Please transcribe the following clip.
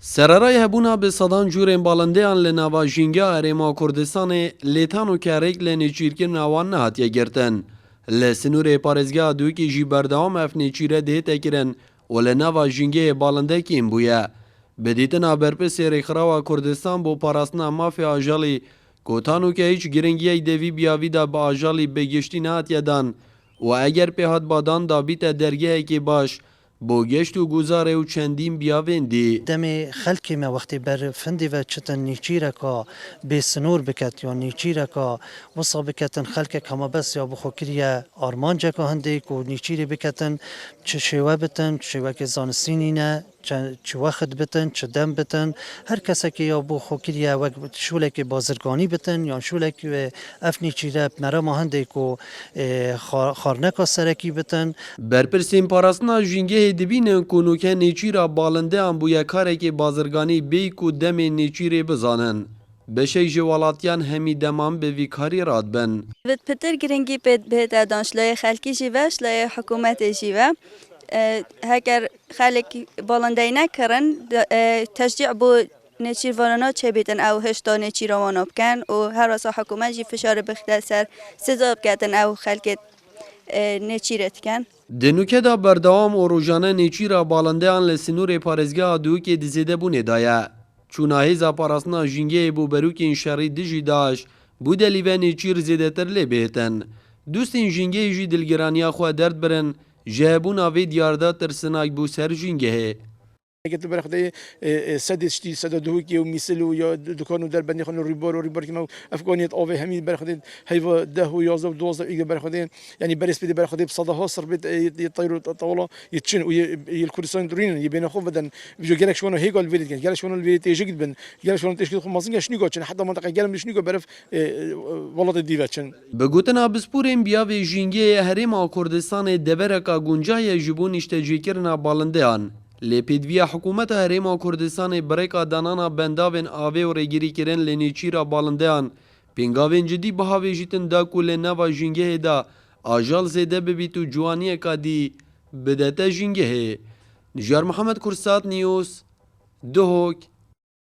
سررای هبونا به صدان جورین بالندیان لناوا جینگا ارما کردستان لیتان و کرک لنیچیرکن نوان نهاتیه گرتن. لسنور پارزگاه دوکی جی بردوام افنی چیره ده تکرن و لناوا جینگه بالنده کیم بویا. بدیتنا برپس ریخراوا کردستان بو پاراسنا مافی آجالی کوتانو که هیچ گرنگیه دوی بیاوی دا با آجالی بگشتی نهاتیه دان و اگر پیهات بادان دا بیت درگه که باش بو گشت و گزاره و چندین بیاویندی. دم خلکی ما وقتی بر فندی و چتن نیچیره که به سنور بکت یا نیچیره که وصا بکتن خلک کما بس یا بخوکریه آرمانجا که هنده که نیچیره بکتن چه شیوه بتن شیوه که زانستینی نه چه وقت بتن چه دم بتن هر کسی که یا بخوکریه و شوله که بازرگانی بتن یا شوله که افنی چیره مرا ما هنده که خارنکا سرکی بتن برپرسین پاراسنا جینگه دبینن کنو که نیچیرا بالنده هم بویا کاره که بازرگانی بی کو دم نیچیره بزانن. بشه جوالاتیان همی دمان به ویکاری راد بن. بد پتر گرنگی به دانش لای خلکی جیوش لای حکومت جیوه هگر خلک بالنده نکرن تشجیع بو نچیر وارنا چه بیتن او هشتا نچیر وانا بکن و هر واسه حکومت جی فشار بخته سر سزا بکتن او خلک نچیرت کن. دنوکه دا بردوام و روزانه نیچیرا بالنده آن لسنور پارزگاه دو که دزیده بونه دایا. چوناهیزا پاراسنا جینگه بو بروکین شری دجی داش بو دلیوه نیچیر زیده تر لی بیتن. دوستین جینگه جی دلگرانیا خواه درد برن جهبون آوی دیارده ترسناک بو سر جینگه. قلت برا خدای سد شتی سد دوکی و میسلو یا دکانو در بندی خانو ریبار که ما افغانیت آوی همین برا خدای هیوا 10 و 11 و 12 ایگه برا خدای یعنی برس بدی برا خدای بصده ها سر بيت يطيروا طاوله يتشن والكردستان درين يبين خو بدن بيجو قالك شلون هيك الفيلد كان قالك شلون الفيلد يجي بن قالك شلون تشكيل خو مازن شنو قال حتى منطقه قال مش شنو برف والله ديفاتشن بگوتنا بسپورین بیاوی جینگه هرما کردستان دبرکا گنجای جبون اشتجیکرنا بالندهان. لپیدویا حکومت هرما کردستان بریکا دانانا بنداوین آوه و ریگیری کرن لنیچیرا بالندهان. پینگاوین جدی بهاوی جیتن دا کل نوا جینگه دا آجال زیده ببیتو جوانی کا دی بدتا جینگه. نجار محمد کرسات نیوز دهوک